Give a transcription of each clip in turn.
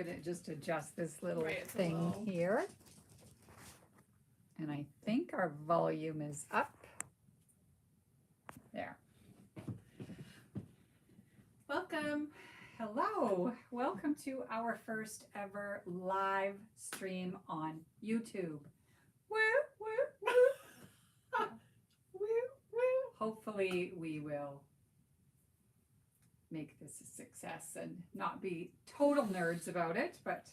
gonna just adjust this little Right, it's a thing little- here. And I think our volume is up. There. Welcome. Hello, welcome to our first ever live stream on YouTube. Woo, woo, woo. Woo, woo. Hopefully we will make this a success and not be total nerds about it, but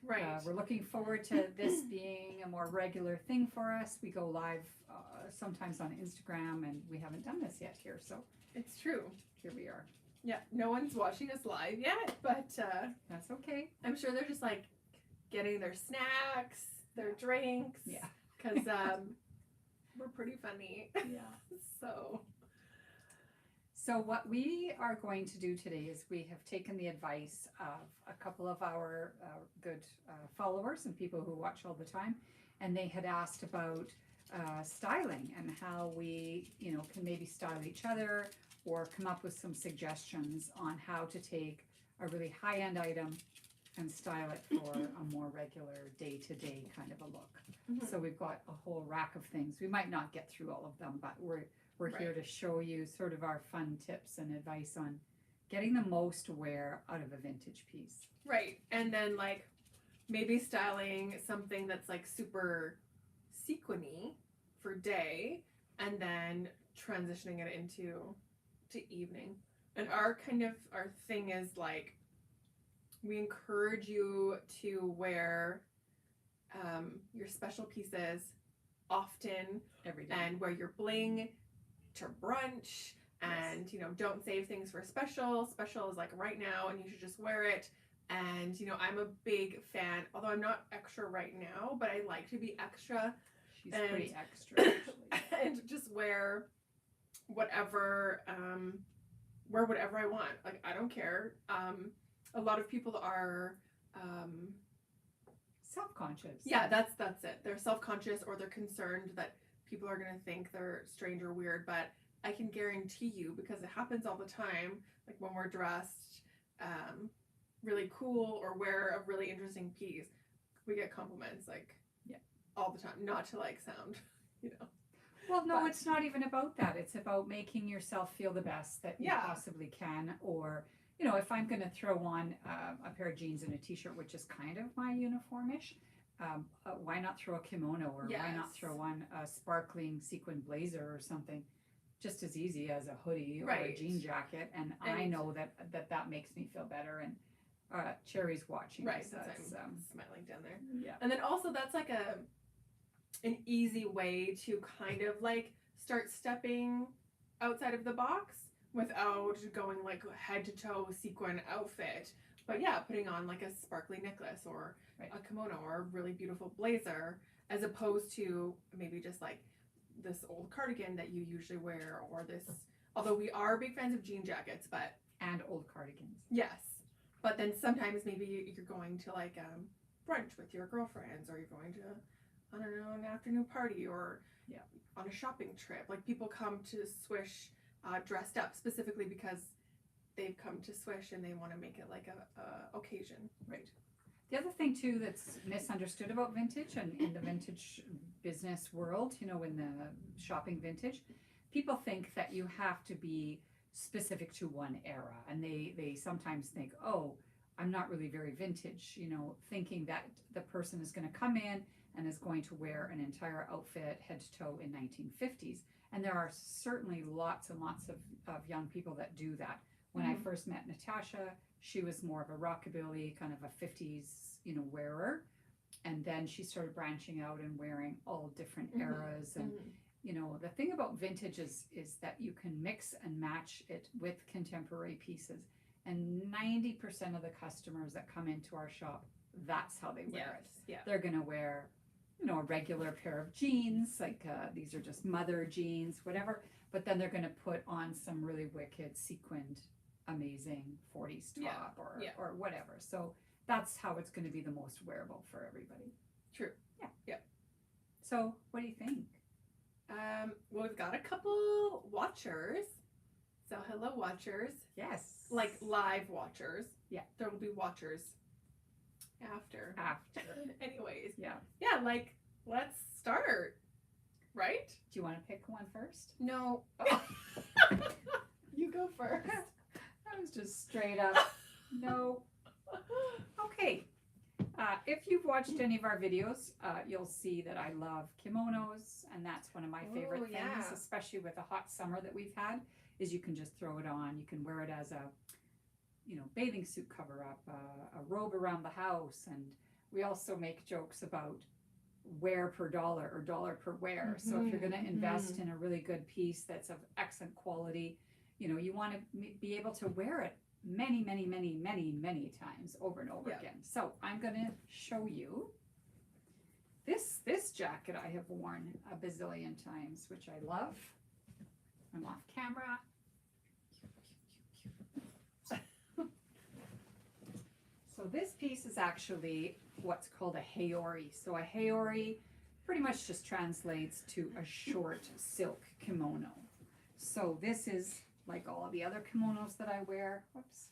Right. we're looking forward to this being a more regular thing for us. We go live sometimes on Instagram, and we haven't done this yet here, so It's true. here we are. Yeah, no one's watching us live yet, but That's okay. I'm sure they're just like getting their snacks, their drinks. Yeah. Because we're pretty funny. Yeah. So what we are going to do today is we have taken the advice of a couple of our good followers and people who watch all the time, and they had asked about styling and how we, can maybe style each other or come up with some suggestions on how to take a really high-end item and style it for a more regular day-to-day kind of a look. Mhm. So we've got a whole rack of things. We might not get through all of them, but we're here to show you sort of our fun tips and advice on getting the most wear out of a vintage piece. Right. And then like maybe styling something that's like super sequiny for day and then transitioning it into evening. And our thing is like we encourage you to wear your special pieces often Every day. and wear your bling to brunch and don't save things for special is like right now and you should just wear it. And I'm a big fan, although I'm not extra right now, but I like to be extra. She's pretty extra, actually. And just wear whatever I want. Like I don't care. A lot of people are Self-conscious. yeah, that's it. They're self-conscious or they're concerned that people are going to think they're strange or weird, but I can guarantee you, because it happens all the time, like when we're dressed really cool or wear a really interesting piece, we get compliments like all the time, not to like sound, Well, no, But- it's not even about that. It's about making yourself feel the best that you possibly can. Or, if I'm going to throw on a pair of jeans and a t-shirt, which is kind of my uniformish, why not throw a kimono or why not Yes. throw on a sparkling sequin blazer or something just as easy as a hoodie or a Right. jean jacket. And I And- know that makes me feel better. And Cherry's watching. right, So that's it's, I'm smiling down there. yeah. And then also that's like an easy way to kind of like start stepping outside of the box without going like head to toe sequin outfit. But yeah, putting on like a sparkly necklace or Right. a kimono or a really beautiful blazer, as opposed to maybe just like this old cardigan that you usually wear, or this, although we are big fans of jean jackets, but And old cardigans. yes. But then sometimes maybe you're going to like brunch with your girlfriends, or you're going to, I don't know, an afternoon party, or on a shopping trip. Like people come to Swish dressed up specifically because they've come to Swish and they want to make it like a occasion. Right. The other thing too that's misunderstood about vintage and in the vintage business world, in the shopping vintage, people think that you have to be specific to one era, and they sometimes think, oh, I'm not really very vintage, thinking that the person is going to come in and is going to wear an entire outfit head to toe in 1950s. And there are certainly lots and lots of young people that do that. When I first met Natasha, she was more of a rockabilly kind of a 50s, wearer. And then she started branching out and wearing all different eras. And, the thing about vintage is that you can mix and match it with contemporary pieces. And 90% of the customers that come into our shop, that's how they wear it. Yeah. They're going to wear, a regular pair of jeans, like these are just mother jeans, whatever. But then they're going to put on some really wicked sequined, amazing 40s top or whatever. So that's how it's going to be the most wearable for everybody. True. Yeah. Yeah. So what do you think? Well, we've got a couple watchers. So hello, watchers. Yes. Like live watchers. Yeah. There will be watchers after. after. Anyways, Yeah. yeah, like let's start, right? Do you want to pick one first? No, Oh. you go first. That was just straight up no. Okay. If you've watched any of our videos, you'll see that I love kimonos, and that's one of my favorite Oh, things, yeah. especially with the hot summer that we've had, is you can just throw it on. You can wear it as a, bathing suit cover up, a robe around the house, and we also make jokes about wear per dollar or dollar per wear. So if you're going to invest in a really good piece that's of excellent quality, you want to be able to wear it many, many, many, many, many times over and over again. So I'm going to show you this jacket I have worn a bazillion times, which I love. I'm off camera. So this piece is actually what's called a haori. So a haori pretty much just translates to a short silk kimono. So this is like all of the other kimonos that I wear, whoops,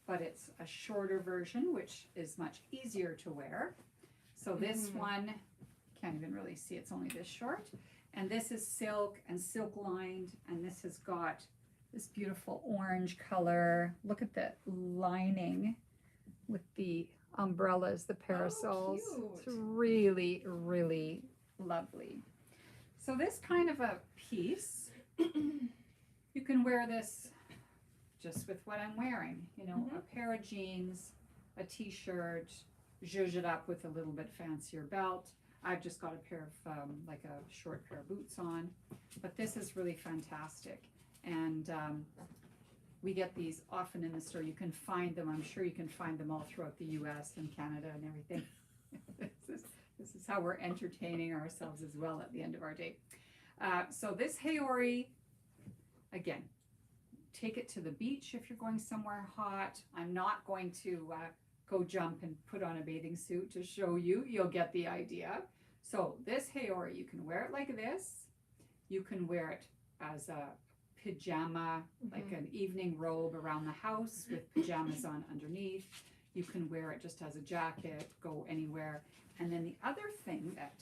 but it's a shorter version, which is much easier to wear. So this one, can't even really see, it's only this short. And this is silk and silk lined, and this has got this beautiful orange color. Look at the lining with the umbrellas, the parasols. Oh, it's really, really lovely. So this kind of a piece, you can wear this just with what I'm wearing, a pair of jeans, a t-shirt, zhuzh it up with a little bit fancier belt. I've just got a pair of, like a short pair of boots on, but this is really fantastic. And we get these often in the store. You can find them, I'm sure you can find them all throughout the US and Canada and everything. This is how we're entertaining ourselves as well at the end of our day. So this haori, again, take it to the beach if you're going somewhere hot. I'm not going to go jump and put on a bathing suit to show you. You'll get the idea. So this haori, you can wear it like this. You can wear it as a pajama, like an evening robe around the house with pajamas on underneath. You can wear it just as a jacket, go anywhere. And then the other thing that,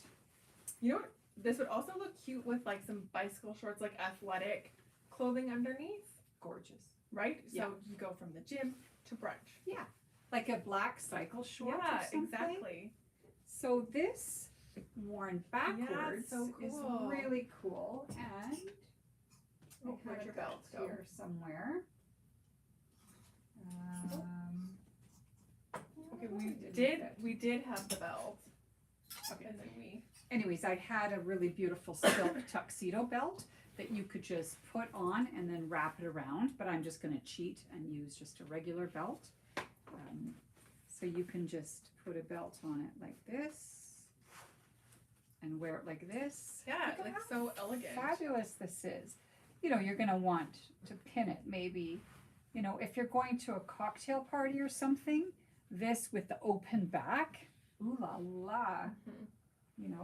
this would also look cute with like some bicycle shorts, like athletic clothing underneath. gorgeous. Right? Yeah. So you go from the gym to brunch. Yeah, like a black cycle short or Yeah, something. exactly. So this worn backwards so is cool. really cool. And I Where'd have your it belt go? here somewhere. Okay, didn't we did have the belt. Okay. And then we Anyways, I had a really beautiful silk tuxedo belt that you could just put on and then wrap it around, but I'm just going to cheat and use just a regular belt. So you can just put a belt on it like this and wear it like this. yeah, Look at like how so elegant. fabulous this is. You're going to want to pin it maybe, if you're going to a cocktail party or something, this with the open back, ooh la la.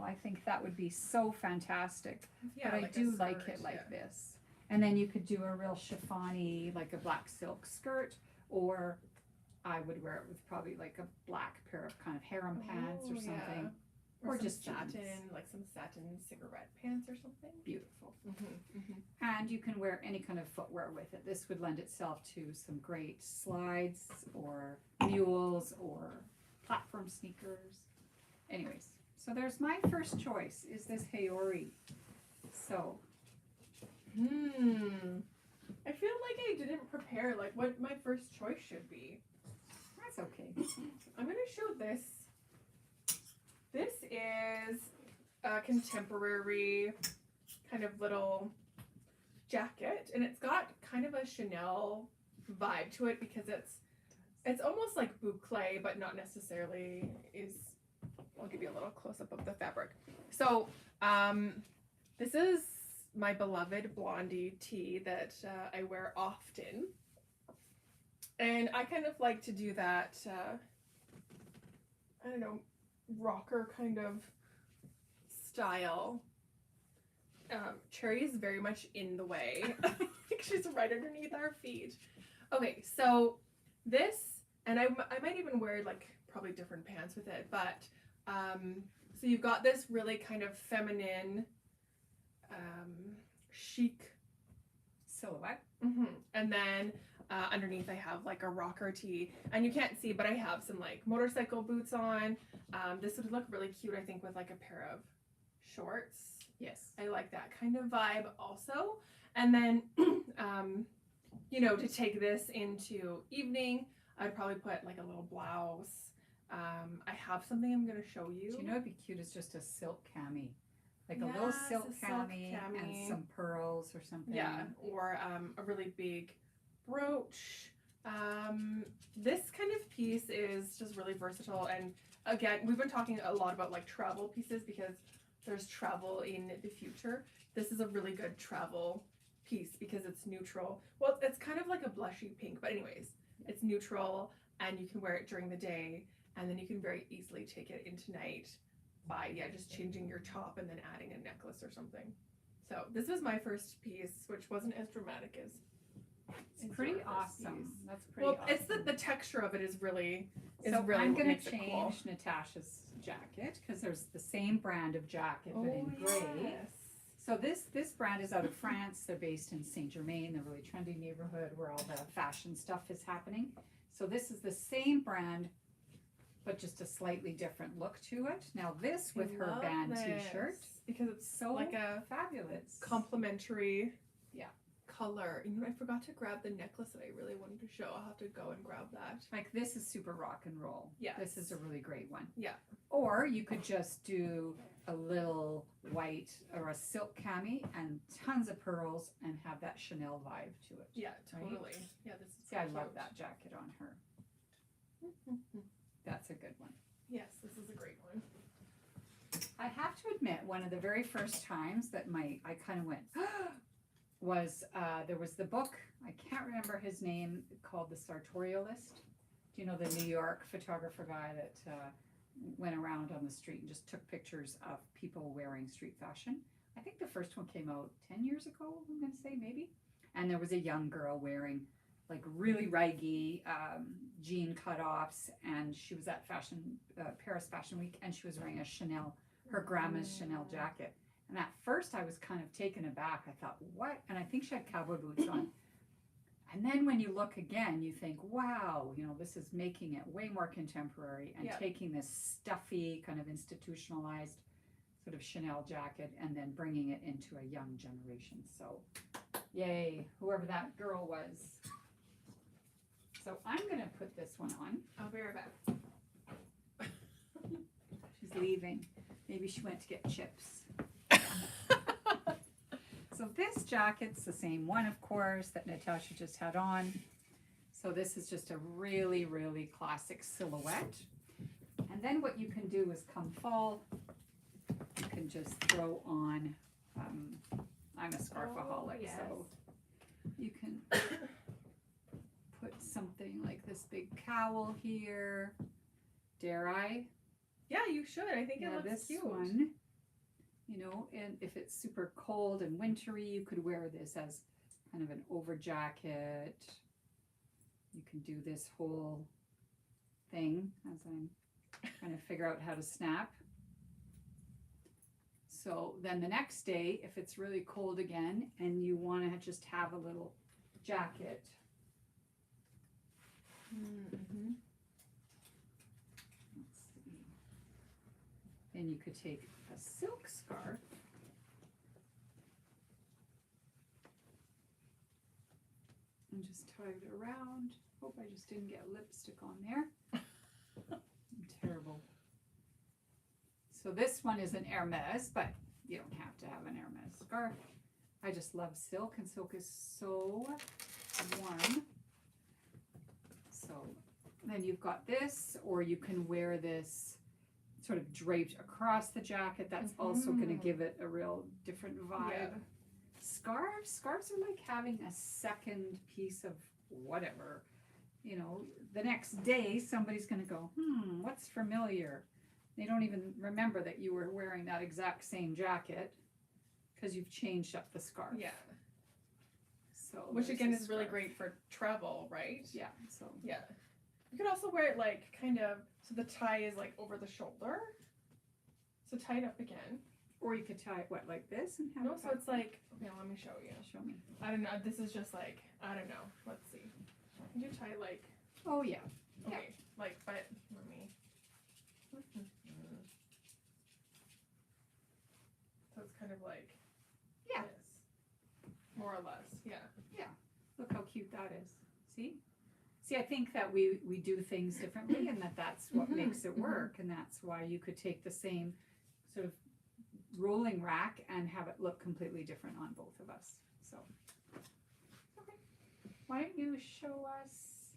I think that would be so fantastic. Yeah, but I like a do like skirt, it like yeah. this. And then you could do a real chiffon-y, like a black silk skirt, or I would wear it with probably like a black pair of kind of harem pants or Oh, something. yeah. Or some just satin, jeans. like some satin cigarette pants or something. Beautiful. And you can wear any kind of footwear with it. This would lend itself to some great slides or mules or platform sneakers. Anyways, so there's my first choice, is this haori. So, I feel like I didn't prepare like what my first choice should be. that's okay. I'm gonna show this. This is a contemporary kind of little jacket, and it's got kind of a Chanel vibe to it because it's almost like boucle, but not necessarily. I'll give you a little close up of the fabric. So this is my beloved Blondie tee that I wear often, and I kind of like to do that. I don't know, rocker kind of style. Cherry is very much in the way. She's right underneath our feet. Okay, so this And I might even wear like probably different pants with it, but so you've got this really kind of feminine, chic silhouette. and then underneath I have like a rocker tee, and you can't see, but I have some like motorcycle boots on. This would look really cute, I think, with like a pair of shorts. Yes. I like that kind of vibe also. And then, you know, to take this into evening, I'd probably put like a little blouse. I have something I'm going to show you. Do you know it'd be cute as just a silk cami? Like a Yes, little silk a silk cami and cami. some pearls or something. Yeah, or a really big brooch. This kind of piece is just really versatile. And again, we've been talking a lot about like travel pieces because there's travel in the future. This is a really good travel piece because it's neutral. Well, it's kind of like a blushy pink, but anyways, it's neutral and you can wear it during the day, and then you can very easily take it into night by just changing your top and then adding a necklace or something. So this was my first piece, which wasn't as dramatic as It's pretty your first awesome. piece. That's pretty Well, awesome. it's the texture of it is really So really I'm what going makes to it change cool. Natasha's jacket because there's the same brand of jacket but in gray. Yes. So this brand is out of France. They're based in Saint Germain, the really trendy neighborhood where all the fashion stuff is happening. So this is the same brand, but just a slightly different look to it. Now this with I her love band this, t-shirt, because it's so like a fabulous. complementary Yeah. color. You know, I forgot to grab the necklace that I really wanted to show. I'll have to go and grab that. Like this is super rock and roll. Yes. This is a really great one. Yeah. Or you could just do a little white or a silk cami and tons of pearls and have that Chanel vibe to it. Yeah, Right? totally. Yeah, this is See, I cute. love that jacket on her. That's a good one. Yes, this is a great one. I have to admit, one of the very first times that I kind of went, was there was the book, I can't remember his name, called The Sartorialist. Do you know the New York photographer guy that went around on the street and just took pictures of people wearing street fashion? I think the first one came out 10 years ago, I'm going to say maybe. And there was a young girl wearing like really raggy jean cutoffs, and she was at Paris Fashion Week, and she was wearing a Chanel, her grandma's Chanel jacket. And at first I was kind of taken aback. I thought, what? And I think she had cowboy boots on. And then when you look again, you think, wow, you know, this is making it way more contemporary and taking this stuffy, kind of institutionalized sort of Chanel jacket and then bringing it into a young generation. So, yay, whoever that girl was. So I'm going to put this one on. I'll be right back. She's leaving. Maybe she went to get chips. So this jacket's the same one, of course, that Natasha just had on. So this is just a really, really classic silhouette. And then what you can do is come fall, you can just throw on, I'm a scarfaholic, so you can put something like this big cowl here. Dare I? Yeah, you should. I think it looks this cute. one, you know, and if it's super cold and wintry, you could wear this as kind of an over jacket. You can do this whole thing as I'm trying to figure out how to snap. So then the next day, if it's really cold again and you want to just have a little jacket, let's see, then you could take a silk scarf and just tie it around. Hope I just didn't get lipstick on there. I'm terrible. So this one is an Hermes, but you don't have to have an Hermes scarf. I just love silk, and silk is so warm. So then you've got this, or you can wear this sort of draped across the jacket. That's also going to give it a real different vibe. Yeah. Scarves are like having a second piece of whatever. You know, the next day somebody's going to go, what's familiar? They don't even remember that you were wearing that exact same jacket because you've changed up the scarf. Yeah. So Which there's again the is really scarf. great for travel, right? Yeah. So Yeah. You could also wear it like kind of so the tie is like over the shoulder. So tie it up again. Or you could tie it, what, like this and have No, it so back it's like, okay, let me show you. Show me. I don't know. This is just like, I don't know. Let's see. Can you tie like, Oh, yeah. okay, like, but let me. So it's kind of like Yeah. this, more or less. Yeah. Look how cute that is. See? See, I think that we do things differently and that's what Mhm, makes it mhm. work. And that's why you could take the same sort of rolling rack and have it look completely different on both of us. So, okay. Why don't you show us,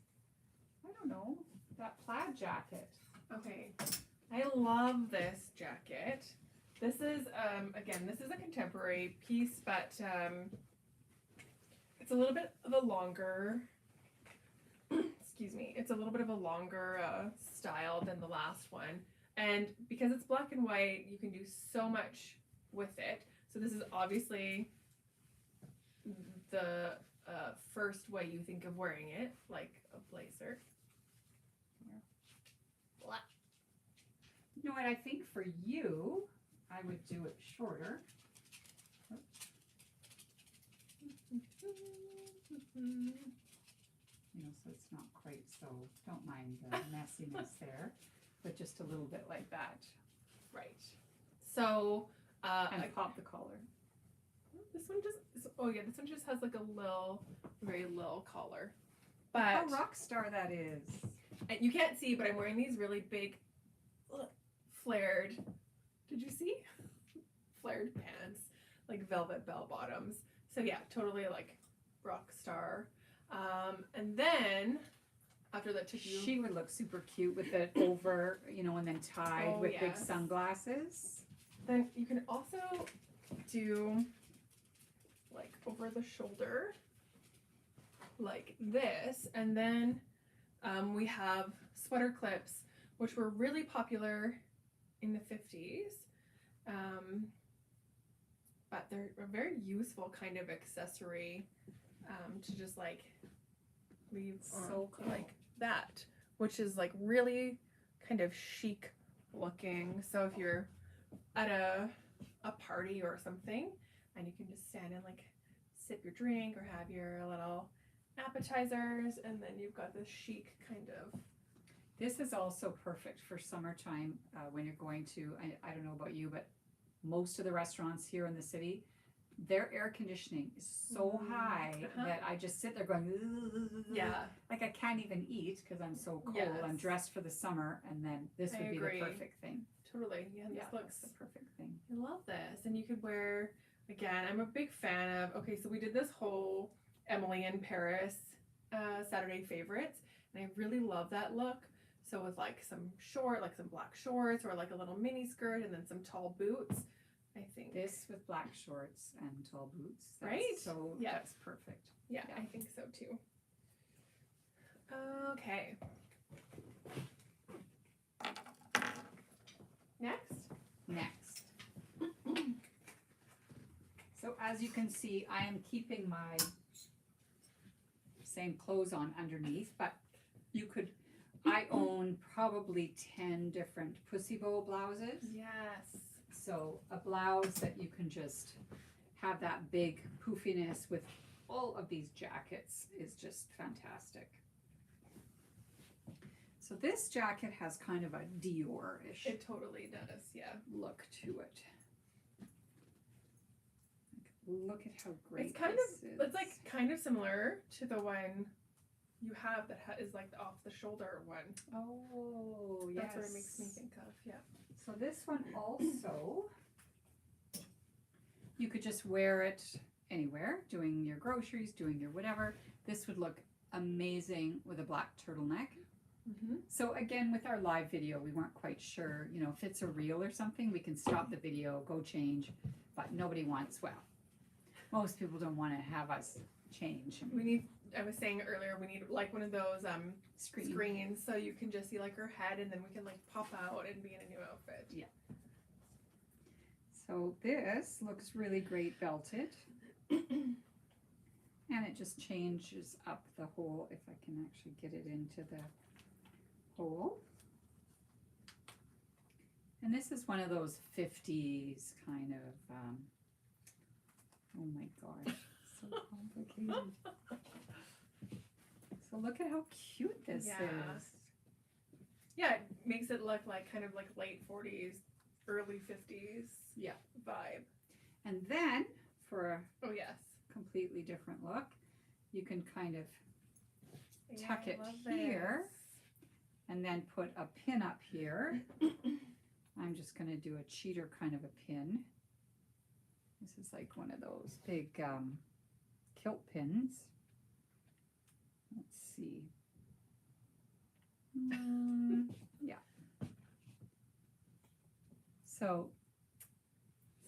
I don't know, that plaid jacket? Okay. I love this jacket. This is, again, this is a contemporary piece, but it's a little bit of a longer, excuse me, it's a little bit of a longer style than the last one. And because it's black and white, you can do so much with it. So this is obviously the first way you think of wearing it, like a blazer. You know what, I think for you, I would do it shorter. You know, so it's not quite so, don't mind the messiness there, but just a little bit like that. Right. So, And pop the collar. this one just, oh yeah, this one just has like a little, very little collar. How But rock star that is. and you can't see, but I'm wearing these really big, flared, did you see? Flared pants, like velvet bell bottoms. So yeah, totally like rock star. And then, after that took you, She would look super cute with it over, you know, and then tied Oh, with big yes. sunglasses. then you can also do like over the shoulder, like this, and then we have sweater clips, which were really popular in the 50s, but they're a very useful kind of accessory to just like leave on, So cool. like that, which is like really kind of chic looking. So if you're at a party or something and you can just stand and like sip your drink or have your little appetizers, and then you've got this chic kind of. This is also perfect for summertime when you're going to, I don't know about you, but most of the restaurants here in the city, their air conditioning is so high that I just sit there going, Yeah, like I can't even eat because I'm so cold. Yes. I'm dressed for the summer, and then this I would be agree. the perfect thing. totally. Yeah, this Yeah, looks. that's the perfect thing. I love this, and you could wear. Again, I'm a big fan of. Okay, so we did this whole Emily in Paris Saturday favorites, and I really love that look. So with like some black shorts, or like a little mini skirt, and then some tall boots. I think This with black shorts and tall boots, that's Right? So Yeah. that's perfect. Yeah, Yeah. I think so too. Okay. Next. So as you can see, I am keeping my same clothes on underneath, but you could, I own probably 10 different pussy bow blouses. Yes. So a blouse that you can just have that big poofiness with all of these jackets is just fantastic. So this jacket has kind of a Dior-ish It totally does. Yeah. look to it. Look at how great It's kind this of. is. It's like kind of similar to the one you have that is like the off the shoulder one. Oh, yes. That's what it makes me think of. Yeah. So this one also, you could just wear it anywhere, doing your groceries, doing your whatever. This would look amazing with a black turtleneck. Mm-hmm. So again, with our live video, we weren't quite sure, you know, if it's a reel or something, we can stop the video, go change, but nobody wants, well, most people don't want to have us change. We need. I was saying earlier, we need like one of those screens so you can just see like her head, and then we can like pop out and be in a new outfit. Yeah. So this looks really great belted. And it just changes up the whole, if I can actually get it into the hole. And this is one of those 50s kind of, oh my gosh, so complicated. So look at how cute this is. Yeah, it makes it look like kind of like late 40s, early 50s Yeah. vibe. And then for a Oh, yes. completely different look, you can kind of tuck I it love here this. and then put a pin up here. I'm just going to do a cheater kind of a pin. This is like one of those big kilt pins. Let's see. Yeah. So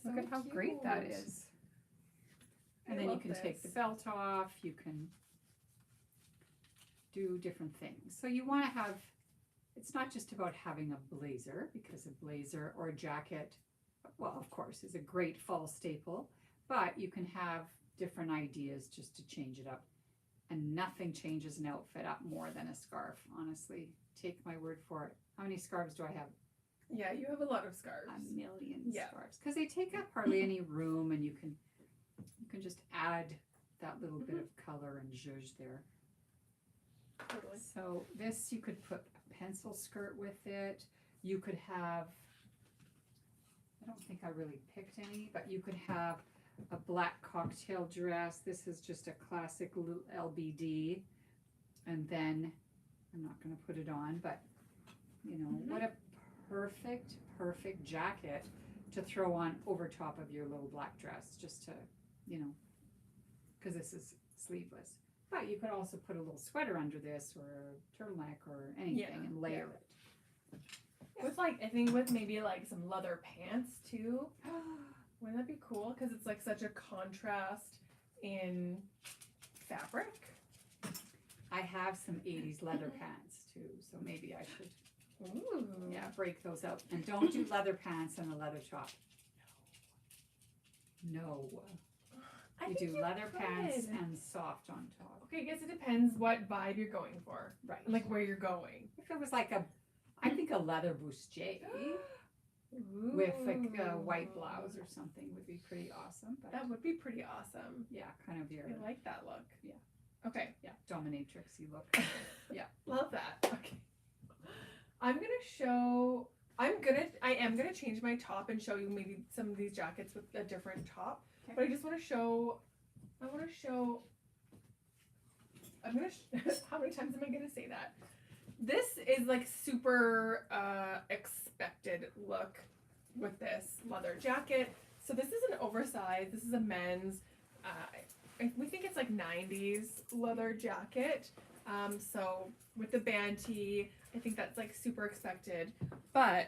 look at how great that cute. is. I And then you love can take the this. belt off. You can do different things. So you want to have, it's not just about having a blazer, because a blazer or a jacket, well, of course, is a great fall staple, but you can have different ideas just to change it up. And nothing changes an outfit up more than a scarf, honestly. Take my word for it. How many scarves do I have? Yeah, you have a lot of scarves. A million Yeah. scarves. Because they take up hardly any room, and you can just add that little bit of color and zhuzh there. Totally. So this, you could put a pencil skirt with it. You could have, I don't think I really picked any, but you could have a black cocktail dress. This is just a classic little LBD. And then, I'm not going to put it on, but you know, what a perfect, perfect jacket to throw on over top of your little black dress, just to, you know, because this is sleeveless. But you could also put a little sweater under this, or a turtleneck, or anything, and layer it. With like, I think with maybe like some leather pants too. Wouldn't that be cool? Because it's like such a contrast in fabric. I have some 80s leather pants too, so maybe I should, Ooh. break those out. And don't do leather pants and a leather top. No. I You think do leather pants could. and soft on top. Okay, I guess it depends what vibe you're going for. Right. And like where you're going. If it was like I think a leather bustier with like a white blouse or something would be pretty awesome. But That would be pretty awesome. yeah, kind of your, I like that look. Yeah. Okay. yeah, dominatrixy look. Love that. Okay. I am gonna change my top and show you maybe some of these jackets with a different top. Okay. But I just want to show. How many times am I gonna say that? This is like super expected look with this leather jacket. So this is an oversized. This is a men's. We think it's like 90s leather jacket. So with the band tee, I think that's like super expected. But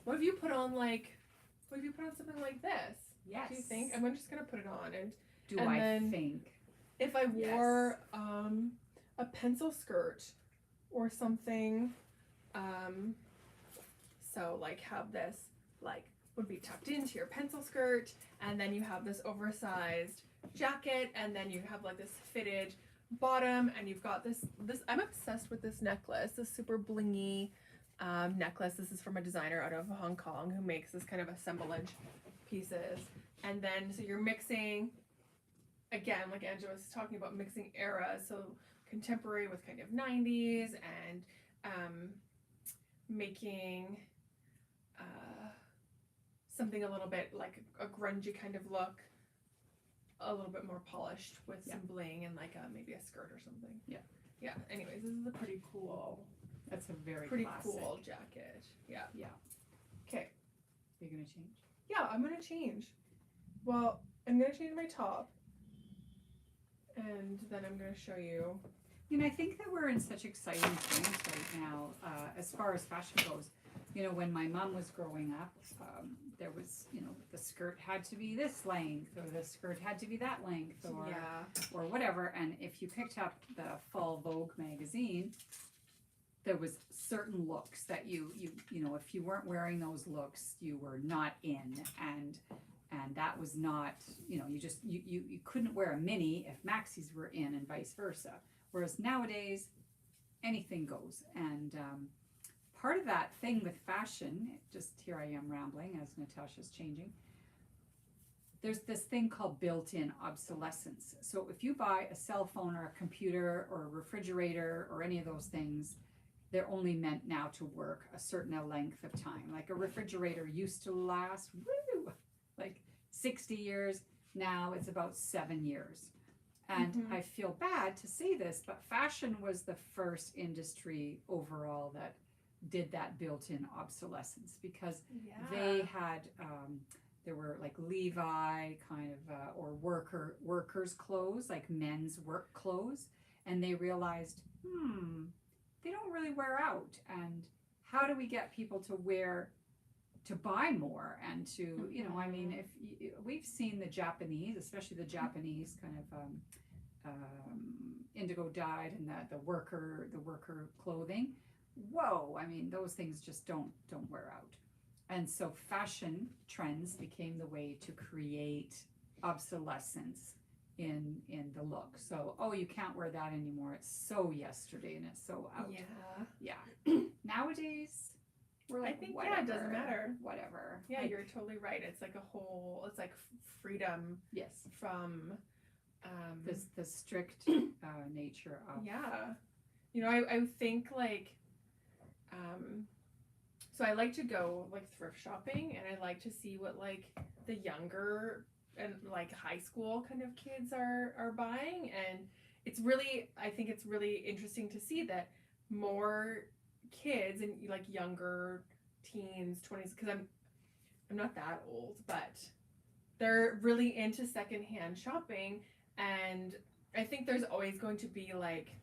what if you put on something like this? Yes. Do you think? I'm just gonna put it on, and Do and I then- think? if I wore a pencil skirt or something, so like have this like would be tucked into your pencil skirt, and then you have this oversized jacket, and then you have like this fitted bottom, and you've got this I'm obsessed with this necklace, this super blingy necklace. This is from a designer out of Hong Kong who makes this kind of assemblage pieces. And then so you're mixing, again, like Angela was talking about, mixing eras, so contemporary with kind of 90s, and making something a little bit like a grungy kind of look, a little bit more polished with some bling and like maybe a skirt or something. Yeah. Anyways, this is a pretty cool, That's a very pretty classic. cool jacket. Yeah. Yeah. Okay. You're gonna change. Yeah, I'm gonna change. Well, I'm gonna change my top, and then I'm gonna show you. You know, I think that we're in such exciting times right now, as far as fashion goes. You know, when my mom was growing up, there was, you know, the skirt had to be this length, or the skirt had to be that length, or whatever. And if you picked up the Fall Vogue magazine, there was certain looks that you know, if you weren't wearing those looks, you were not in, and that was not, you know, you couldn't wear a mini if maxis were in, and vice versa. Whereas nowadays, anything goes. And part of that thing with fashion, just here I am rambling as Natasha's changing, there's this thing called built-in obsolescence. So if you buy a cell phone or a computer or a refrigerator or any of those things, they're only meant now to work a certain length of time. Like a refrigerator used to last, like 60 years. Now it's about 7 years. And I feel bad to say this, but fashion was the first industry overall that did that built-in obsolescence, because they had, there were like Levi kind of, or workers' clothes, like men's work clothes. And they realized, they don't really wear out. And how do we get people to buy more and to, you know, I mean, if we've seen the Japanese, especially the Japanese kind of indigo dyed and the worker clothing. Whoa, I mean, those things just don't wear out. And so fashion trends became the way to create obsolescence in the look. So, you can't wear that anymore. It's so yesterday and it's so out. Yeah. Nowadays, we're like, I think, whatever, it doesn't matter. Whatever. Yeah, like, you're totally right. It's like it's like freedom yes, from the strict nature of. Yeah. You know, I think like, so I like to go like thrift shopping, and I like to see what like the younger and like high school kind of kids are buying. And I think it's really interesting to see that more kids and like younger teens, 20s, because I'm not that old, but they're really into secondhand shopping. And I think there's always going to be like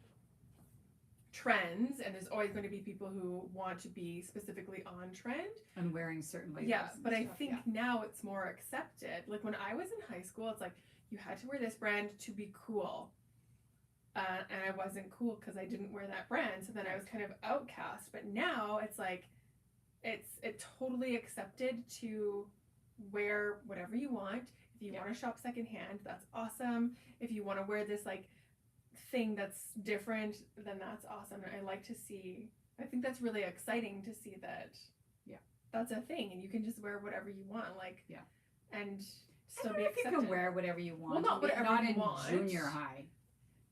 trends, and there's always going to be people who want to be specifically on trend And wearing certain labels. yeah, but I stuff, think now it's more accepted. Like when I was in high school, it's like you had to wear this brand to be cool. And I wasn't cool because I didn't wear that brand, so then I was kind of outcast. But now it's like it's totally accepted to wear whatever you want. If you want to shop secondhand, that's awesome. If you want to wear this like thing that's different, then that's awesome. And I think that's really exciting to see that that's a thing, and you can just wear whatever you want, like and still be accepted. You can wear whatever you want. Well, not whatever not you in want. Junior high.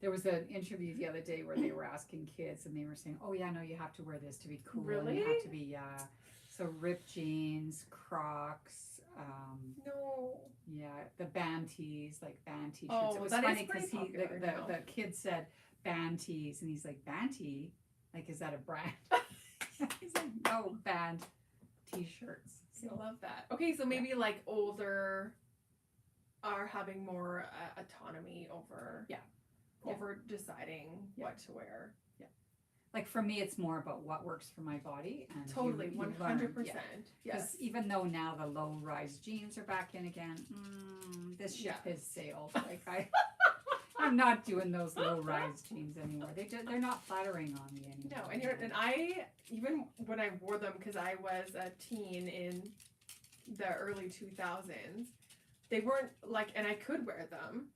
There was an interview the other day where they were asking kids, and they were saying, "Oh yeah, no, you have to wear this to be cool. Really? And you have to be so ripped jeans, Crocs, No. yeah, the band tees, like band t-shirts. Oh, it was that is funny because pretty popular now. the kid said band tees, and he's like, band tee, like, is that a brand? He's like, no, band t-shirts. I love that. Okay, so maybe like older are having more autonomy over deciding what to wear. Like for me, it's more about what works for my body. And Totally, 100%. Because even though now the low-rise jeans are back in again, this ship has sailed. Like I'm not doing those low-rise jeans anymore. They're not flattering on me anymore. No, and I even when I wore them, because I was a teen in the early 2000s, they weren't like, and I could wear them.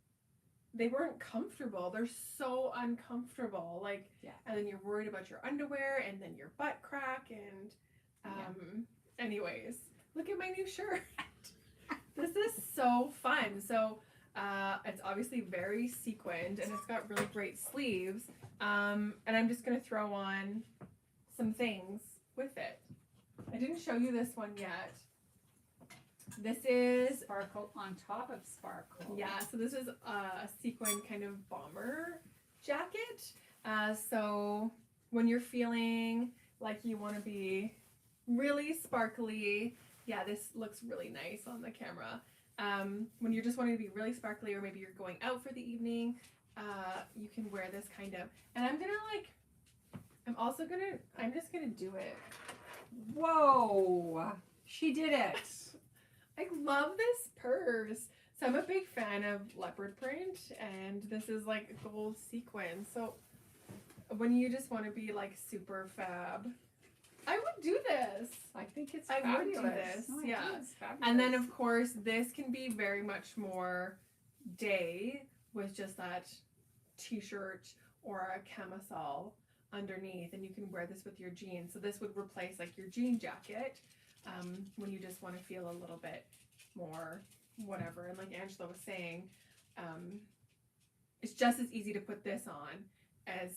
They weren't comfortable. They're so uncomfortable. Like, and then you're worried about your underwear, and then your butt crack, and anyways, look at my new shirt. This is so fun. So it's obviously very sequined, and it's got really great sleeves. And I'm just gonna throw on some things with it. I didn't show you this one yet. This is sparkle on top of sparkle. Yeah, so this is a sequin kind of bomber jacket. So when you're feeling like you want to be really sparkly, this looks really nice on the camera. When you're just wanting to be really sparkly, or maybe you're going out for the evening, you can wear this kind of. And I'm just gonna do it. Whoa, she did it. I love this purse. So I'm a big fan of leopard print, and this is like gold sequin. So when you just want to be like super fab, I would do this. I think it's I fabulous. would do this. No, Yeah. it's fabulous. And then of course this can be very much more day with just that t-shirt or a camisole underneath, and you can wear this with your jeans. So this would replace like your jean jacket when you just want to feel a little bit more whatever. And like Angela was saying, it's just as easy to put this on as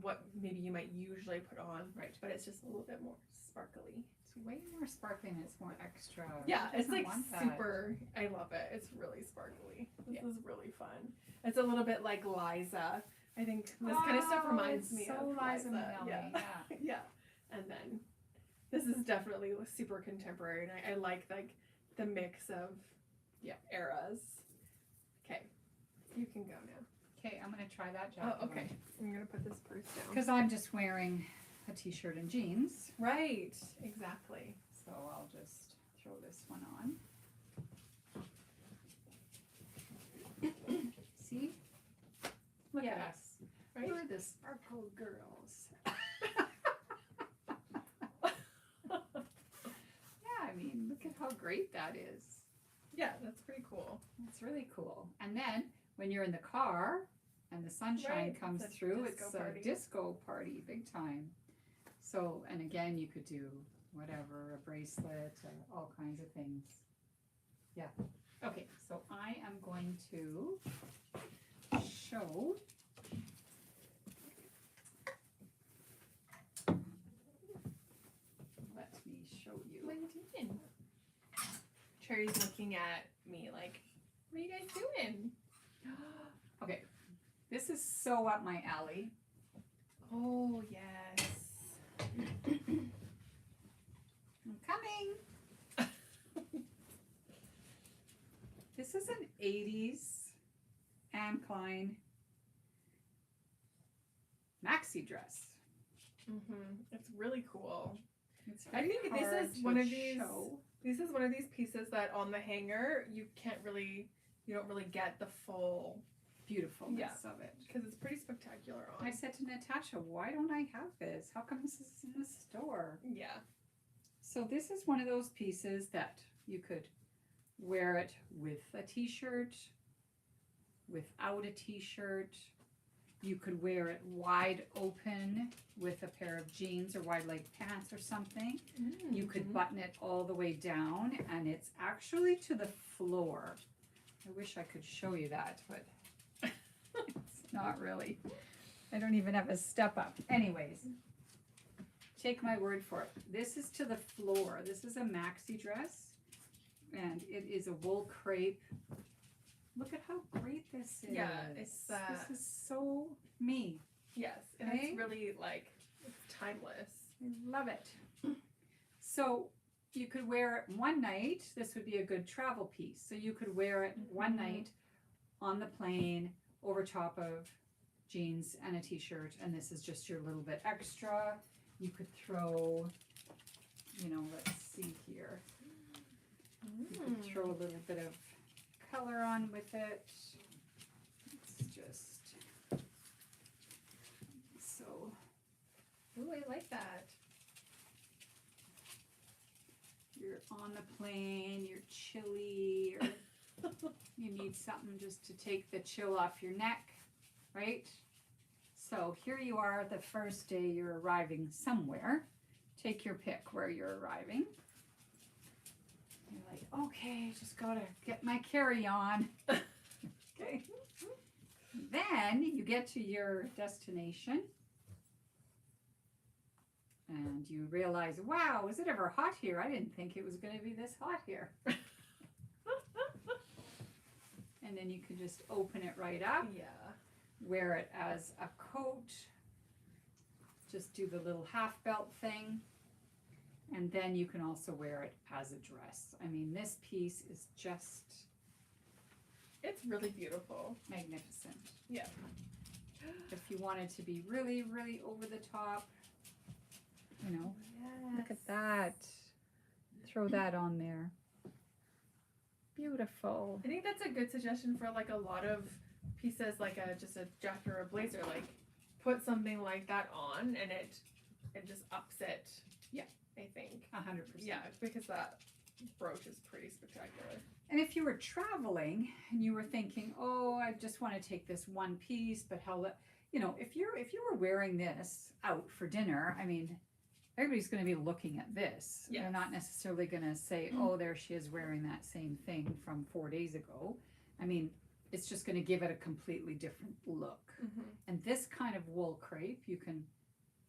what maybe you might usually put on, Right. but it's just a little bit more sparkly. It's way more sparkling. It's more extra. Yeah, Who it's doesn't like want that? super. I love it. It's really sparkly. This Yeah. is really fun. It's a little bit like Liza. I think this kind of stuff reminds it's me so of Liza Liza. Minnelli, yeah. Yeah. And then this is definitely super contemporary, and I like the mix of eras. Okay, you can go now. Okay, I'm gonna try that jacket. Oh, okay. I'm gonna put this purse down. Because I'm just wearing a t-shirt and jeans, Right. Exactly. so I'll just throw this one on. See? Look at Yes. us. Right. We're the sparkle girls. Yeah, I mean, look at how great that is. Yeah, that's pretty cool. It's really cool. And then when you're in the car and the sunshine Right, comes it's a through, disco it's party. a disco party, big time. So, and again, you could do whatever, a bracelet, all kinds of things. Yeah. Okay, so I am going to show. Let me show you. What are you doing? Cherry's looking at me like, what are you guys doing? Okay, this is so up my alley. Oh, yes. I'm coming. This is an 80s Anne Klein maxi dress. It's really cool. It's I think this hard is to one of these. show. This is one of these pieces that on the hanger you don't really get the full Beautifulness of it. because it's pretty spectacular on. I said to Natasha, why don't I have this? How come this is in the store? Yeah. So this is one of those pieces that you could wear it with a t-shirt, without a t-shirt. You could wear it wide open with a pair of jeans or wide leg pants or something. You could button it all the way down, and it's actually to the floor. I wish I could show you that, but it's not really. I don't even have a step up. Anyways, take my word for it. This is to the floor. This is a maxi dress, and it is a wool crepe. Look at how great this is. Yeah, it's, this is so me. Yes, and Okay. it's really like it's timeless. I love it. So you could wear it one night. This would be a good travel piece. So you could wear it one night on the plane over top of jeans and a t-shirt, and this is just your little bit extra. You could throw, let's see here. You could throw a little bit of color on with it. It's just so. Ooh, I like that. You're on the plane, you're chilly, or you need something just to take the chill off your neck, right? So here you are the first day you're arriving somewhere. Take your pick where you're arriving. You're like, okay, just gotta get my carry-on. Okay. Then you get to your destination. And you realize, wow, is it ever hot here? I didn't think it was going to be this hot here. And then you can just open it right up, Yeah. wear it as a coat, just do the little half belt thing, and then you can also wear it as a dress. I mean, this piece is just It's really beautiful. magnificent. Yeah. If you wanted to be really, really over the top, Yes. look at that. Throw that on there. Beautiful. I think that's a good suggestion for like a lot of pieces, like just a jacket or a blazer. Like, put something like that on, and it just ups it. Yeah. I think. 100%. Yeah, because that brooch is pretty spectacular. And if you were traveling and you were thinking, oh, I just want to take this one piece, but you know, if you were wearing this out for dinner, I mean, everybody's going to be looking at this. Yes. They're not necessarily going to say, oh, there she is wearing that same thing from 4 days ago. I mean, it's just going to give it a completely different look. Mm-hmm. And this kind of wool crepe, you can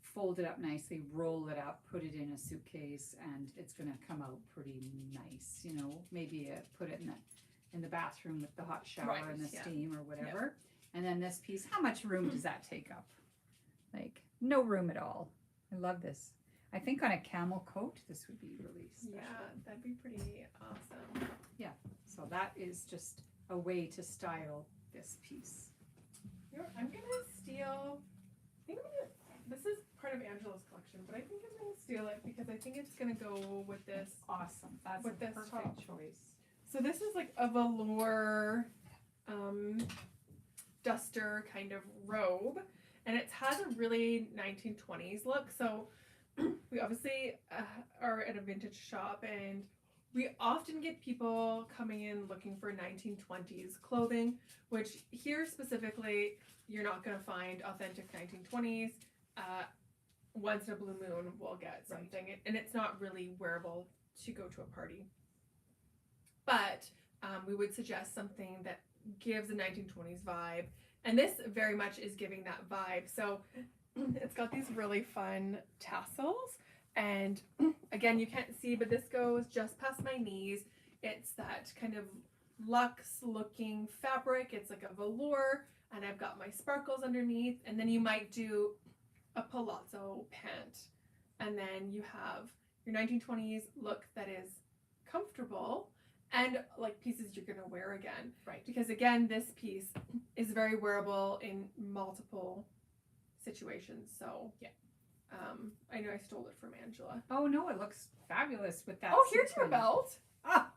fold it up nicely, roll it up, put it in a suitcase, and it's going to come out pretty nice. You know, maybe put it in the bathroom with the hot shower Right, and the yeah. steam or whatever. And then this piece, how much room does that take up? Like, no room at all. I love this. I think on a camel coat, this would be really special. Yeah, that'd be pretty awesome. So that is just a way to style this piece. You know, I'm gonna steal. This is part of Angela's collection, but I think I'm gonna steal it because I think it's gonna go with this. Awesome. That's With a this perfect top. choice. So this is like a velour duster kind of robe, and it has a really 1920s look. So we obviously are at a vintage shop, and we often get people coming in looking for 1920s clothing, which here specifically you're not going to find authentic 1920s. Once in a blue moon we'll get something, and it's not really wearable to go to a party. But we would suggest something that gives a 1920s vibe, and this very much is giving that vibe. So it's got these really fun tassels, and again, you can't see, but this goes just past my knees. It's that kind of luxe looking fabric. It's like a velour, and I've got my sparkles underneath, and then you might do a palazzo pant, and then you have your 1920s look that is comfortable and like pieces you're gonna wear again. Right. Because again, this piece is very wearable in multiple situations. So yeah. I know I stole it from Angela. Oh no, it looks fabulous with that. Oh, here's your sequin. belt. Ah.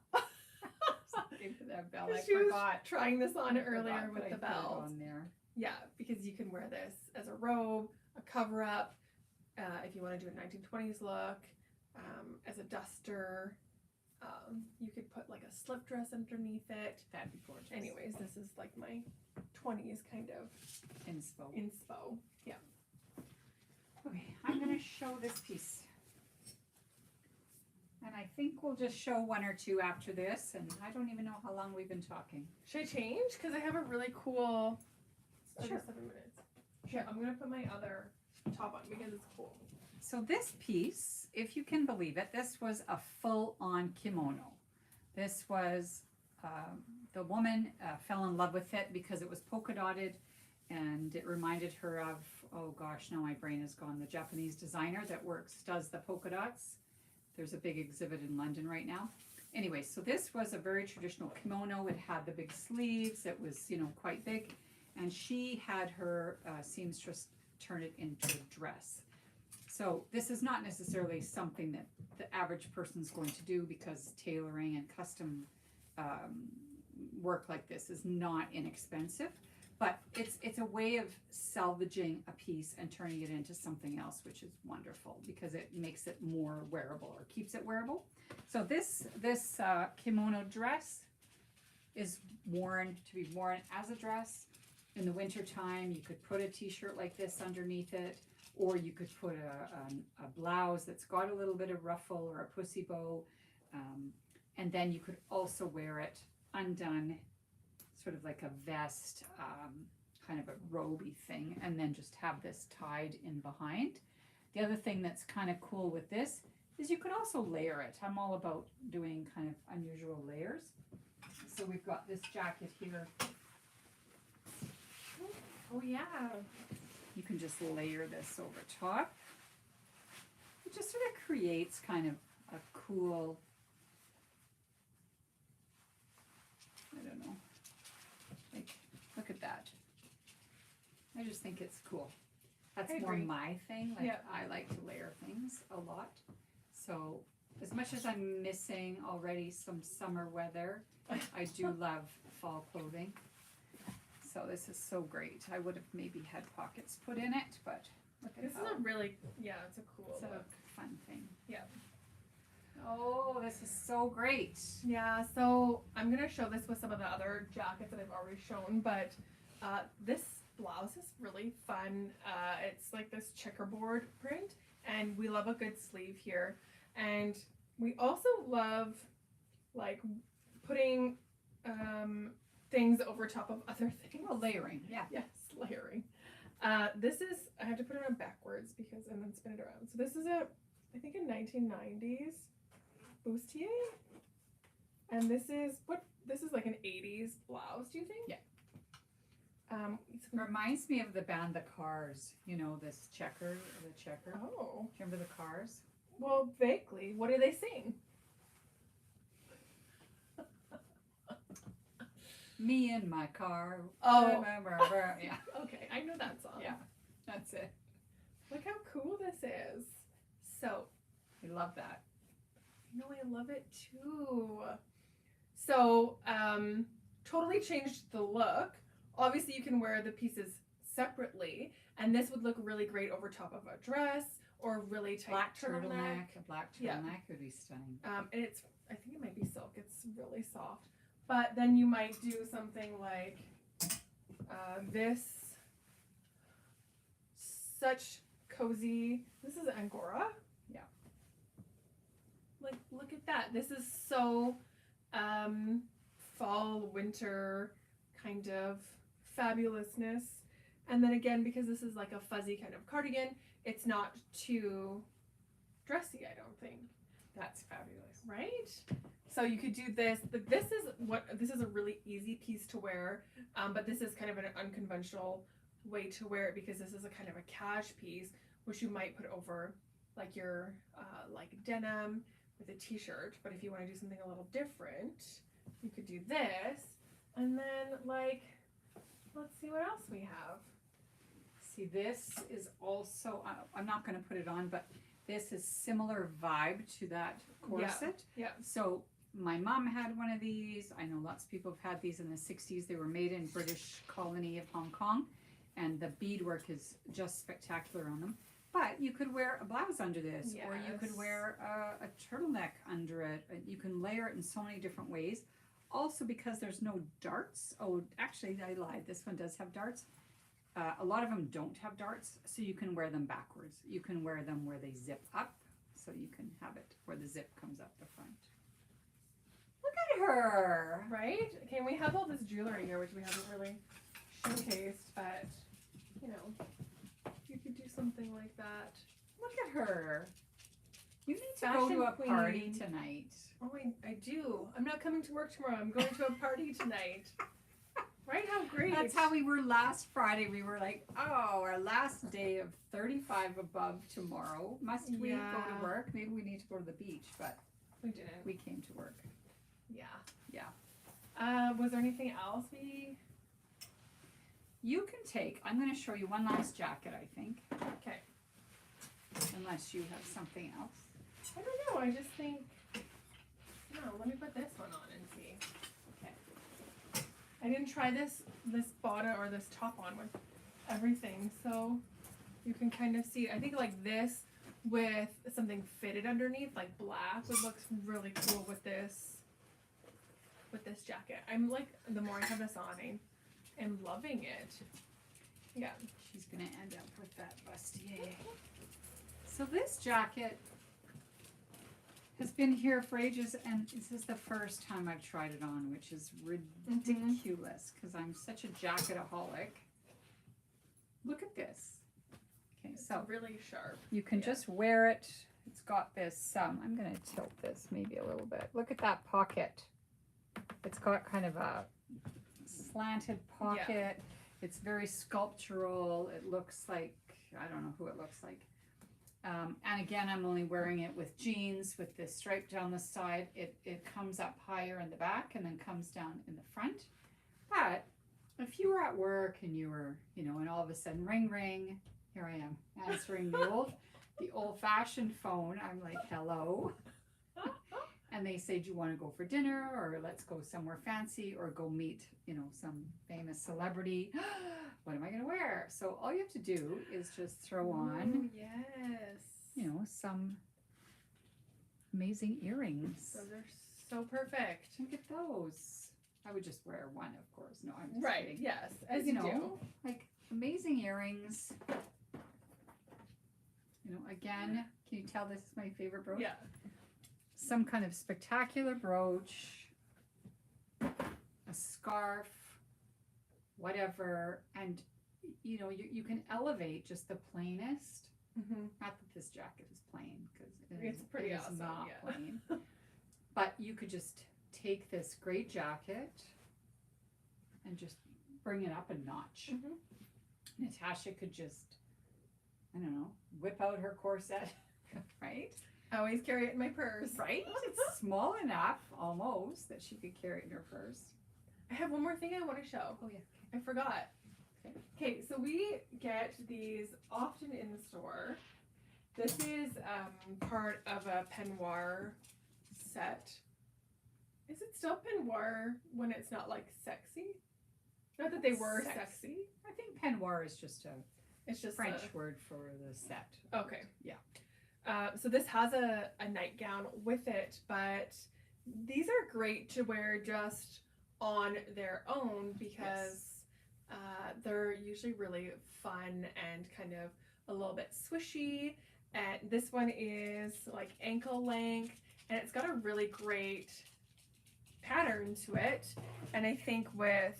Thank you for that belt. I She was forgot. trying this on I earlier forgot with that the I put it belt. on there. Yeah, because you can wear this as a robe, a cover up, if you want to do a 1920s look, as a duster. You could put like a slip dress underneath it. That'd be gorgeous. Anyways, this is like my 20s kind of inspo. Yeah. Okay, I'm going to show this piece. And I think we'll just show one or two after this, and I don't even know how long we've been talking. Should I change? Because I have a really cool. Sure. 7 minutes. Sure. I'm gonna put my other top on because it's cool. So this piece, if you can believe it, this was a full-on kimono. This was, the woman fell in love with it because it was polka dotted, and it reminded her of, oh gosh, now my brain is gone, the Japanese designer that does the polka dots. There's a big exhibit in London right now. Anyway, so this was a very traditional kimono. It had the big sleeves. It was, you know, quite big. And she had her seamstress turn it into a dress. So this is not necessarily something that the average person's going to do, because tailoring and custom work like this is not inexpensive. But it's a way of salvaging a piece and turning it into something else, which is wonderful because it makes it more wearable, or keeps it wearable. So this kimono dress is to be worn as a dress. In the winter time, you could put a t-shirt like this underneath it, or you could put a blouse that's got a little bit of ruffle or a pussy bow, and then you could also wear it undone, sort of like a vest, kind of a robe-y thing, and then just have this tied in behind. The other thing that's kind of cool with this is you could also layer it. I'm all about doing kind of unusual layers. So we've got this jacket here. Oh yeah. You can just layer this over top. It just sort of creates kind of a cool, I don't know, like, look at that. I just think it's cool. That's I more agree. my thing. Like, Yeah. I like to layer things a lot. So as much as I'm missing already some summer weather, I do love fall clothing. So this is so great. I would have maybe had pockets put in it, but look at This is how a really, yeah, it's a cool it's a look. fun thing. Yeah. Oh, this is so great. Yeah, so I'm gonna show this with some of the other jackets that I've already shown, but this blouse is really fun. It's like this checkerboard print, and we love a good sleeve here. And we also love like putting things over top of other things. Well, layering, yeah. Yes, layering. This is, I have to put it on backwards because, and then spin it around. So this is I think a 1990s bustier. And this is like an 80s blouse, do you think? Yeah. Reminds me of the band The Cars. You know, this the checker. Oh. Do you remember The Cars? Well, vaguely. What do they sing? Me in my car. Oh. Yeah. Okay, I know that song. Yeah, that's it. Look how cool this is. So, I love that. no, I love it too. So, totally changed the look. Obviously, you can wear the pieces separately, and this would look really great over top of a dress or a really tight Black turtleneck. A black Yeah. turtleneck would be stunning. And it's, I think it might be silk. It's really soft. But then you might do something like this. Such cozy. This is Angora. Yeah. Like, look at that. This is so fall, winter kind of fabulousness. And then again, because this is like a fuzzy kind of cardigan, it's not too dressy, I don't think. That's fabulous. Right? So you could do this. This is a really easy piece to wear, but this is kind of an unconventional way to wear it because this is a kind of a cash piece, which you might put over like your like denim with a t-shirt. But if you want to do something a little different, you could do this, and then like, let's see what else we have. See, this is also, I'm not going to put it on, but this is similar vibe to that corset. Yeah. So my mom had one of these. I know lots of people have had these in the 60s. They were made in British colony of Hong Kong, and the beadwork is just spectacular on them. But you could wear a blouse under this, or you could wear a turtleneck under it. You can layer it in so many different ways. Also, because there's no darts. Oh, actually, I lied. This one does have darts. A lot of them don't have darts, so you can wear them backwards. You can wear them where they zip up, so you can have it where the zip comes up the front. Look at her! Right? Okay, we have all this jewelry here, which we haven't really showcased, but, you know, you could do something like that. Look at her! You need to Fashion go to a queen. party tonight. Oh, I do. I'm not coming to work tomorrow. I'm going to a party tonight. Right? How great. That's how we were last Friday. We were like, oh, our last day of 35 above tomorrow. Must we go to work? Maybe we need to go to the beach, but we didn't. we came to work. Yeah. Yeah. Was there anything else You can take, I'm going to show you one last jacket, I think. Okay. Unless you have something else. I don't know. I just think, no, let me put this one on and see. Okay. I didn't try this bottom or this top on with everything, so you can kind of see. I think like this with something fitted underneath, like black, would look really cool with this jacket. I'm like, the more I have this on, I am loving it. Yeah. She's going to end up with that bustier. So this jacket has been here for ages, and this is the first time I've tried it on, which is ridiculous because I'm such a jacketaholic. Look at this. Okay, so it's really sharp. you can just wear it. It's got this, I'm going to tilt this maybe a little bit. Look at that pocket. It's got kind of a slanted pocket. Yeah. It's very sculptural. It looks like, I don't know who it looks like. And again, I'm only wearing it with jeans with this stripe down the side. It comes up higher in the back and then comes down in the front. But if you were at work and you were, and all of a sudden ring, ring, here I am answering the old-fashioned phone. I'm like, hello. And they say, do you want to go for dinner, or let's go somewhere fancy, or go meet, some famous celebrity? What am I going to wear? So all you have to do is just throw on, some amazing earrings. So they're so perfect. Look at those. I would just wear one, of course. No, I'm just Right, kidding. yes, as you do. Like amazing earrings. You know, again, can you tell this is my favorite brooch? Yeah. Some kind of spectacular brooch, a scarf, whatever, and you know, you can elevate just the plainest. Mm-hmm. Not that this jacket is plain, because It's pretty it is awesome, not yeah. plain. But you could just take this great jacket and just bring it up a notch. Mm-hmm. Natasha could just, I don't know, whip out her corset, right? I always carry it in my purse. Right? It's small enough, almost, that she could carry it in her purse. I have one more thing I want to show. Oh, yeah. I forgot. Okay. Okay, so we get these often in the store. This is part of a peignoir set. Is it still peignoir when it's not like sexy? Not that they were sexy. I think peignoir is just a It's just French word for the set. Okay. Yeah. So this has a nightgown with it, but these are great to wear just on their own because they're usually really fun and kind of a little bit swishy. And this one is like ankle length, and it's got a really great pattern to it. And I think with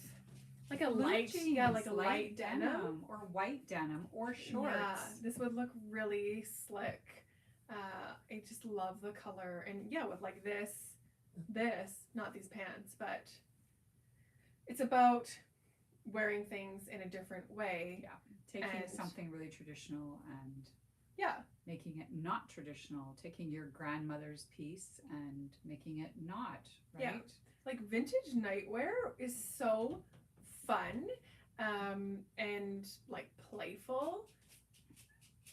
like a light, like a light denim or white denim or shorts. yeah, this would look really slick. I just love the color, and yeah, with like this, not these pants, but it's about wearing things in a different way. Yeah, taking And- something really traditional and Yeah, making it not traditional, taking your grandmother's piece and making it not, right? Yeah. like vintage nightwear is so fun, and like playful.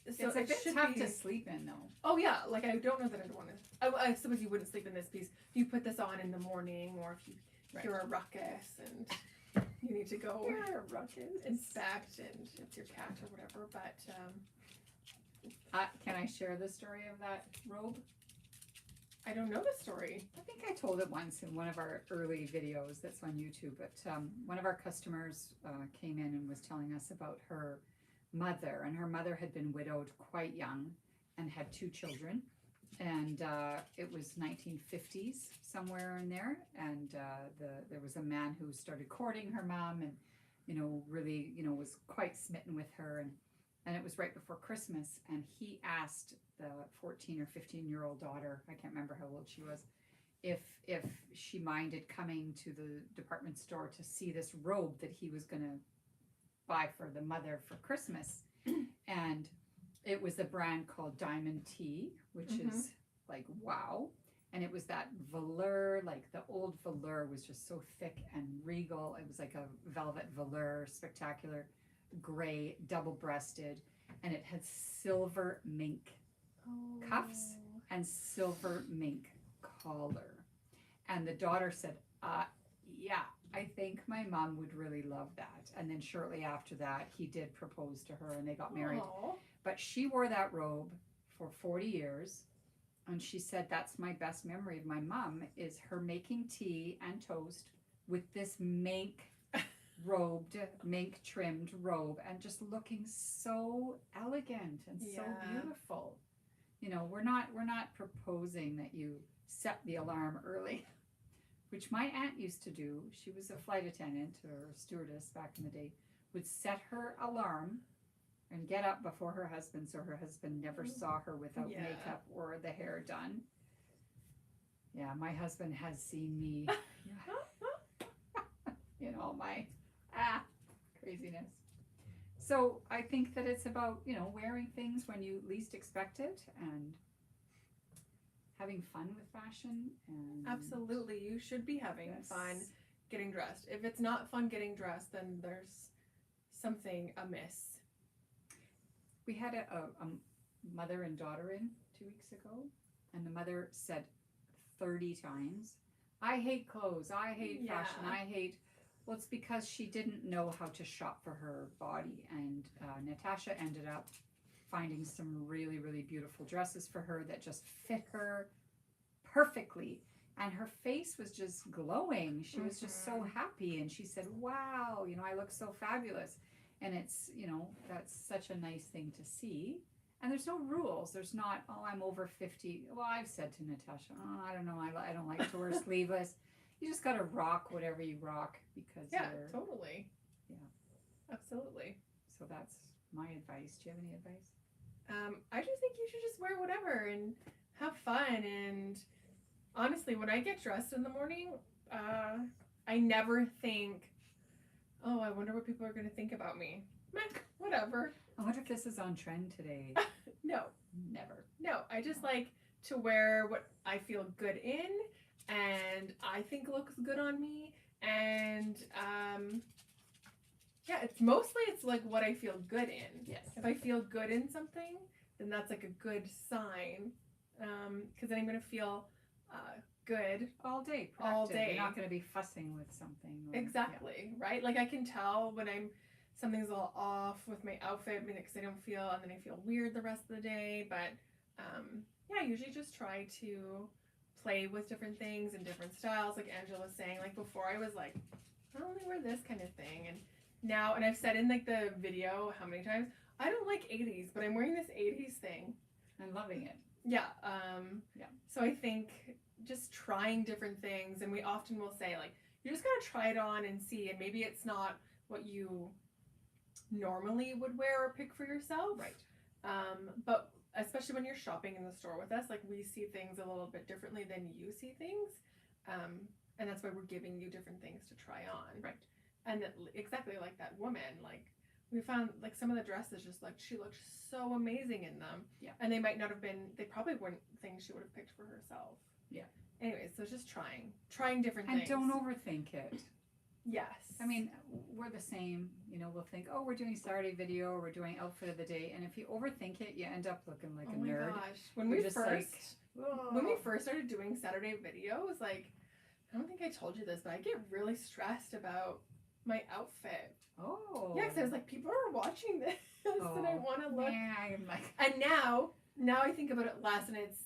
So It's a it bit should tough be- to sleep in though. Oh yeah, like I don't know that I'd want to. I suppose you wouldn't sleep in this piece. You put this on in the morning, or if you Right. hear a ruckus and you need to go inspect, and it's your cat or whatever. But Can I share the story of that robe? I don't know the story. I think I told it once in one of our early videos that's on YouTube, but one of our customers came in and was telling us about her mother, and her mother had been widowed quite young and had 2 children, and it was 1950s, somewhere in there, and there was a man who started courting her mom and, you know, really, you know, was quite smitten with her, and it was right before Christmas, and he asked the 14 or 15-year-old daughter, I can't remember how old she was, if she minded coming to the department store to see this robe that he was going to buy for the mother for Christmas. And it was a brand called Diamond Tea, which is like, wow. And it was that velour, like the old velour was just so thick and regal. It was like a velvet velour, spectacular gray, double-breasted, and it had silver mink cuffs and silver mink collar. And the daughter said, yeah, I think my mom would really love that. And then shortly after that, he did propose to her and they got married. Aw. But she wore that robe for 40 years. And she said, that's my best memory of my mom, is her making tea and toast with this mink robed, mink trimmed robe, and just looking so elegant and so Yeah. beautiful. You know, we're not proposing that you set the alarm early, which my aunt used to do. She was a flight attendant or a stewardess back in the day, would set her alarm and get up before her husband, so her husband never saw her without Yeah. makeup or the hair done. Yeah, my husband has seen me in all my craziness. So I think that it's about, you know, wearing things when you least expect it and having fun with fashion. And Absolutely, you should be having Yes. fun getting dressed. If it's not fun getting dressed, then there's something amiss. We had a mother and daughter in 2 weeks ago, and the mother said 30 times, I hate clothes, I hate fashion, Yeah. I hate. Well, it's because she didn't know how to shop for her body, and Natasha ended up finding some really, really beautiful dresses for her that just fit her perfectly, and her face was just glowing. She was just so happy, and she said, wow, you know, I look so fabulous. And it's, you know, that's such a nice thing to see. And there's no rules. There's not, oh, I'm over 50. Well, I've said to Natasha, oh, I don't know, I don't like to wear sleeveless. You just got to rock whatever you rock because Yeah, you're, totally. Yeah. Absolutely. so that's my advice. Do you have any advice? I just think you should just wear whatever and have fun. And honestly, when I get dressed in the morning, I never think, oh, I wonder what people are going to think about me. Meh, whatever. I wonder if this is on trend today. No. Never. No, I just like to wear what I feel good in and I think looks good on me. And yeah, it's like what I feel good in. Yes. If I feel good in something, then that's like a good sign. Because then I'm going to feel good All day. Productive. all day. You're not going to be fussing with something. Or, Exactly, right? Like I can tell when something's a little off with my outfit because I don't feel, and then I feel weird the rest of the day. But yeah, I usually just try to play with different things and different styles. Like Angela was saying, like before I was like, I only wear this kind of thing, and now, and I've said in like the video how many times, I don't like 80s, but I'm wearing this 80s thing. I'm loving it. Yeah. Yeah. So I think just trying different things, and we often will say like, you just gotta try it on and see, and maybe it's not what you normally would wear or pick for yourself. Right. But especially when you're shopping in the store with us, like we see things a little bit differently than you see things. And that's why we're giving you different things to try on. Right. And exactly like that woman, like we found like some of the dresses just like she looked so amazing in them. Yeah. And they might not have been, they probably weren't things she would have picked for herself. Yeah. Anyways, so just trying different And things. don't overthink it. Yes. I mean, we're the same. You know, we'll think, oh, we're doing Saturday video, or we're doing outfit of the day, and if you overthink it, you end up looking like oh a my nerd. gosh. When We're we just first like, when we "Oh." first started doing Saturday videos, like I don't think I told you this, but I get really stressed about my outfit. Oh. Yeah, because I was like, people are watching this, and I want to look. Yeah, I'm like. And now I think about it less, and it's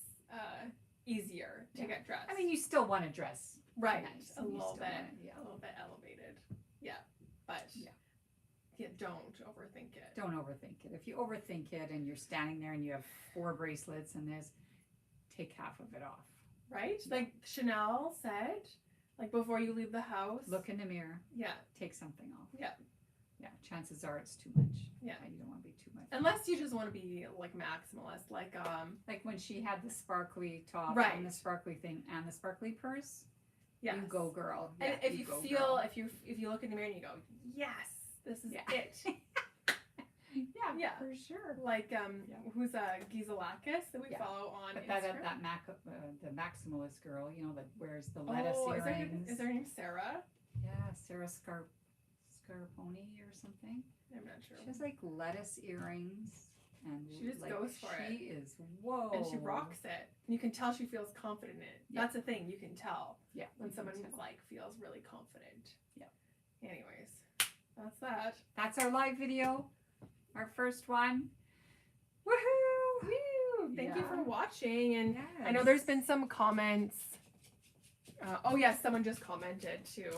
easier to get dressed. I mean, you still want to dress right, nice, a and you little still bit, wanna- a little bit elevated. Yeah, but Yeah. Don't overthink it. Don't overthink it. If you overthink it, and you're standing there, and you have 4 bracelets, and take half of it off. Right? Yeah. Like Chanel said, like before you leave the house, Look in the mirror. Yeah. Take something off. Yeah. Yeah. Chances are it's too much. Yeah. You don't want to be too much. Unless you just want to be like maximalist, like Like when she had the sparkly top Right. and the sparkly thing and the sparkly purse. yes. You go, girl. And Yeah, if you go, feel, girl. if you look in the mirror and you go, yes, this is Yeah. it. Yeah. for sure. Like who's Gizelakis that we Yeah. follow on But Instagram. the maximalist girl, you know, that wears the lettuce oh, earrings. is her name Sarah? Yeah, Sarah Scarponi or something. I'm not sure. She has like lettuce earrings, and She just goes for it. She is whoa, And she rocks it. And you can tell she feels confident in it. Yeah. That's the thing, you can tell Yeah, when you can someone tell. like feels really confident. Yeah. Anyways, that's that. That's our live video, our first one. Woohoo! Woo! Thank you Yeah. for watching. And Yes. I know there's been some comments. Oh yes, someone just commented too.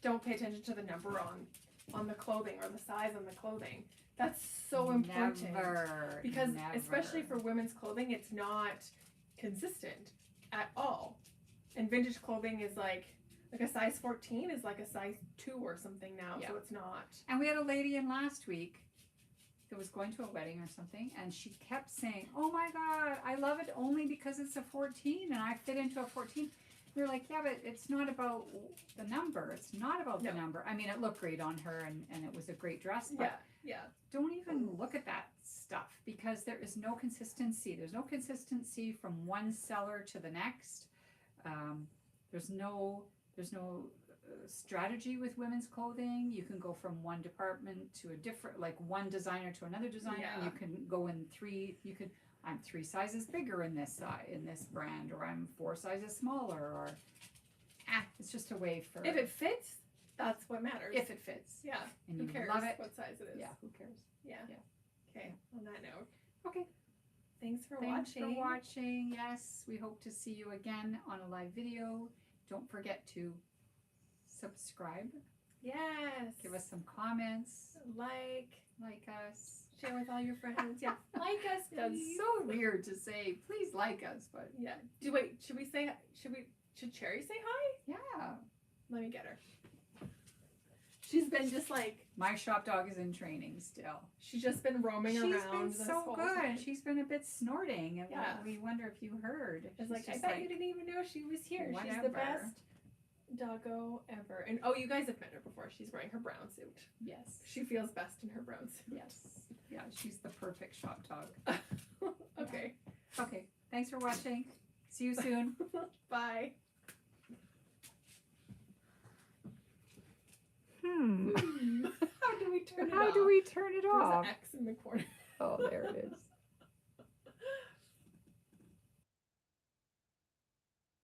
Don't pay attention to the number on the clothing or the size on the clothing. That's so important. Never, Because never. especially for women's clothing, it's not consistent at all. And vintage clothing is like a size 14 is like a size 2 or something now, Yeah. so it's not. And we had a lady in last week that was going to a wedding or something, and she kept saying, "Oh my God, I love it only because it's a 14 and I fit into a 14." We were like, "Yeah, but it's not about the number. It's not about the No. number. I mean, it looked great on her, and it was a great dress, but Yeah. don't even look at that stuff because there is no consistency. There's no consistency from one seller to the next. There's no strategy with women's clothing. You can go from one department to a different, like one designer to another designer. Yeah. You can go in 3. I'm 3 sizes bigger in this brand, or I'm 4 sizes smaller, or it's just a way for If it fits, that's what matters. if it fits. Yeah. And Who you cares love it. what size it is? Yeah, who cares? Yeah. Yeah. Okay. On that note, Okay. thanks for Thanks watching. for watching. Yes, we hope to see you again on a live video. Don't forget to subscribe. Yes. Give us some comments. like, like us. Share with all your friends. Yeah. Like us, Yeah, please. it's so weird to say, please like us, but Yeah. Should Cherry say hi? yeah. Let me get her. She's been just like, My shop dog is in training still. she's just been roaming She's around. been this so whole good. time. She's been a bit snorting, and Yeah. we wonder if you heard. It's She's like, I just bet you didn't even know she was here. She's whatever. the best doggo ever. And oh, you guys have met her before. She's wearing her brown suit. Yes. She feels best in her brown suit. Yes. Yeah, she's the perfect shop dog. Okay. Okay. Thanks for watching. See you soon. Bye. Hmm. How do we turn it off? How do we turn it There's off? an X in the corner. Oh, there it is.